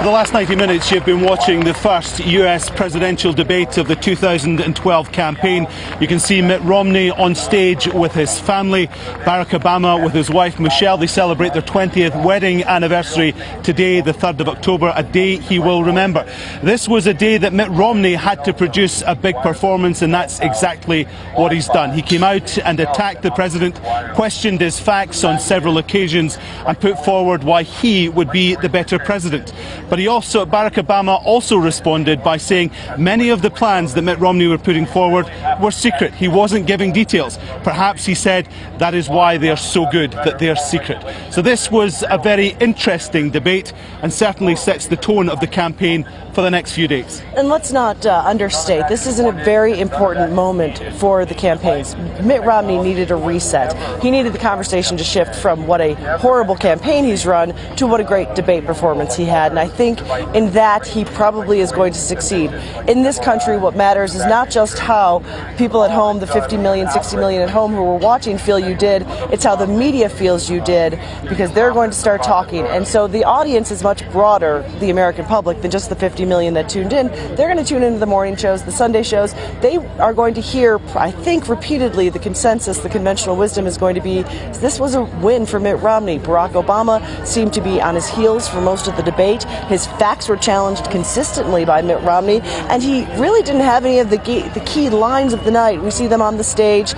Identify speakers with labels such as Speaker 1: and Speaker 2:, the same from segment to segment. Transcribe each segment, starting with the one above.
Speaker 1: For the last 90 minutes, you've been watching the first US presidential debate of the 2012 campaign. You can see Mitt Romney on stage with his family, Barack Obama with his wife Michelle. They celebrate their 20th wedding anniversary today, the 3rd of October, a day he will remember. This was a day that Mitt Romney had to produce a big performance, and that's exactly what he's done. He came out and attacked the president, questioned his facts on several occasions, and put forward why he would be the better president. But Barack Obama also responded by saying many of the plans that Mitt Romney were putting forward were secret. He wasn't giving details. Perhaps, he said, that is why they are so good, that they are secret. So this was a very interesting debate and certainly sets the tone of the campaign for the next few days.
Speaker 2: And let's not understate, this is a very important moment for the campaigns. Mitt Romney needed a reset. He needed the conversation to shift from what a horrible campaign he's run to what a great debate performance he had. And I think in that he probably is going to succeed. In this country, what matters is not just how people at home, the 50 million, 60 million at home who were watching feel you did, it's how the media feels you did, because they're going to start talking. And so the audience is much broader, the American public, than just the 50 million that tuned in. They're going to tune into the morning shows, the Sunday shows. They are going to hear, I think, repeatedly the consensus, the conventional wisdom is going to be, this was a win for Mitt Romney. Barack Obama seemed to be on his heels for most of the debate. His facts were challenged consistently by Mitt Romney, and he really didn't have any of the key lines of the night. We see them on the stage.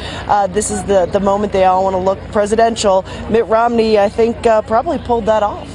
Speaker 2: This is the moment they all want to look presidential. Mitt Romney, I think, probably pulled that off.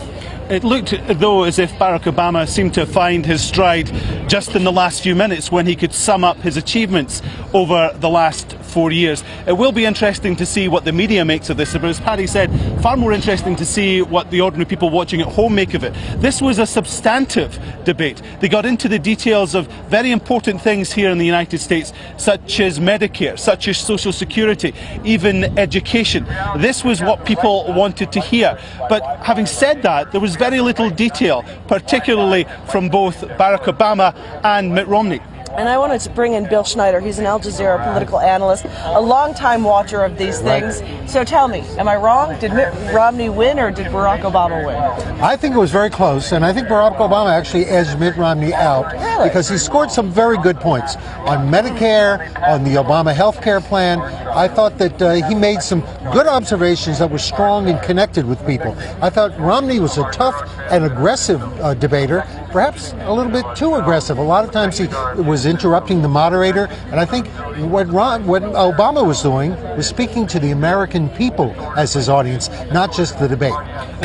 Speaker 1: It looked, though, as if Barack Obama seemed to find his stride just in the last few minutes when he could sum up his achievements over the last 4 years. It will be interesting to see what the media makes of this, but as Paddy said, far more interesting to see what the ordinary people watching at home make of it. This was a substantive debate. They got into the details of very important things here in the United States, such as Medicare, such as Social Security, even education. This was what people wanted to hear. But having said that, there was very little detail, particularly from both Barack Obama and Mitt Romney.
Speaker 2: And I wanted to bring in Bill Schneider. He's an Al Jazeera political analyst, a longtime watcher of these things. So tell me, am I wrong? Did Mitt Romney win, or did Barack Obama win?
Speaker 3: I think it was very close, and I think Barack Obama actually edged Mitt Romney out because he scored some very good points on Medicare, on the Obama health care plan. I thought that he made some good observations that were strong and connected with people. I thought Romney was a tough and aggressive debater, perhaps a little bit too aggressive. A lot of times he was interrupting the moderator, and I think what Obama was doing was speaking to the American people as his audience, not just the debate.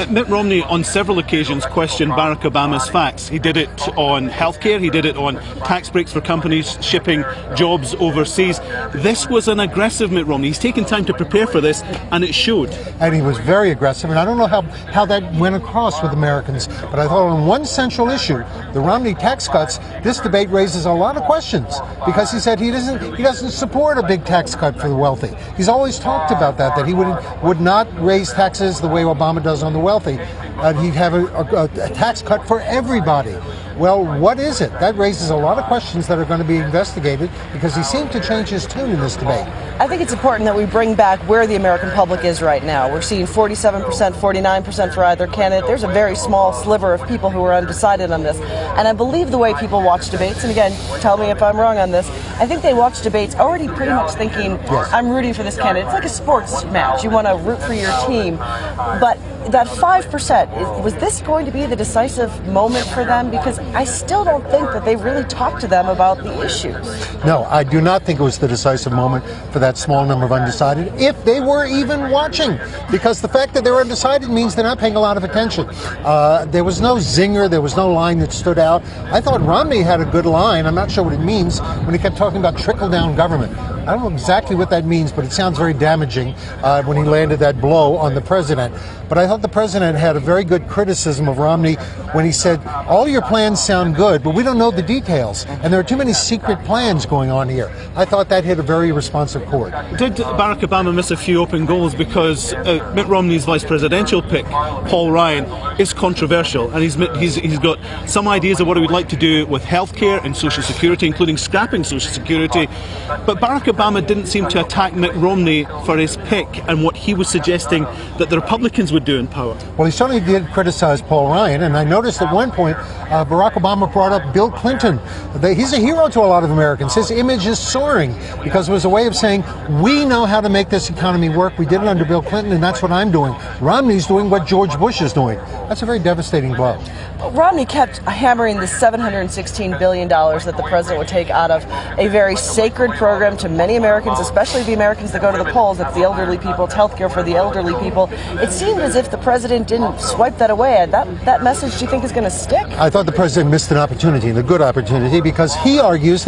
Speaker 1: Mitt Romney on several occasions questioned Barack Obama's facts. He did it on healthcare, he did it on tax breaks for companies shipping jobs overseas. This was an aggressive Mitt Romney. He's taken time to prepare for this, and it showed. And
Speaker 3: he was very aggressive, and I don't know how that went across with Americans, but I thought on one central issue, the Romney tax cuts, this debate raises a lot of questions, because he said he doesn't support a big tax cut for the wealthy. He's always talked about that he would not raise taxes the way Obama does on the wealthy. He'd have a tax cut for everybody. Well, what is it? That raises a lot of questions that are going to be investigated, because he seemed to change his tune in this debate.
Speaker 2: I think it's important that we bring back where the American public is right now. We're seeing 47%, 49% for either candidate. There's a very small sliver of people who are undecided on this. And I believe the way people watch debates, and again, tell me if I'm wrong on this, I think they watch debates already pretty much thinking, yes, I'm rooting for this candidate. It's like a sports match. You want to root for your team. But that 5%, was this going to be the decisive moment for them? Because I still don't think that they really talked to them about the issues.
Speaker 3: No, I do not think it was the decisive moment for that small number of undecided, if they were even watching, because the fact that they're undecided means they're not paying a lot of attention. There was no zinger, there was no line that stood out. I thought Romney had a good line. I'm not sure what it means when he kept talking about trickle-down government. I don't know exactly what that means, but it sounds very damaging when he landed that blow on the president. But I thought the president had a very good criticism of Romney when he said, all your plans sound good, but we don't know the details, and there are too many secret plans going on here. I thought that hit a very responsive chord.
Speaker 1: Did Barack Obama miss a few open goals? Because Mitt Romney's vice presidential pick, Paul Ryan, is controversial, and he's got some ideas of what he would like to do with healthcare and Social Security, including scrapping Social Security. But Barack Obama didn't seem to attack Mitt Romney for his pick and what he was suggesting that the Republicans would do in power.
Speaker 3: Well, he certainly did criticize Paul Ryan, and I noticed at one point Barack Obama brought up Bill Clinton. He's a hero to a lot of Americans. His image is soaring because it was a way of saying, we know how to make this economy work. We did it under Bill Clinton, and that's what I'm doing. Romney's doing what George Bush is doing. That's a very devastating blow.
Speaker 2: Romney kept hammering the $716 billion that the president would take out of a very sacred program to many Americans, especially the Americans that go to the polls. It's the elderly people, it's health care for the elderly people. It seemed as if the president didn't swipe that away. That message, do you think, is going to stick?
Speaker 3: I thought the president missed an opportunity, and a good opportunity, because he argues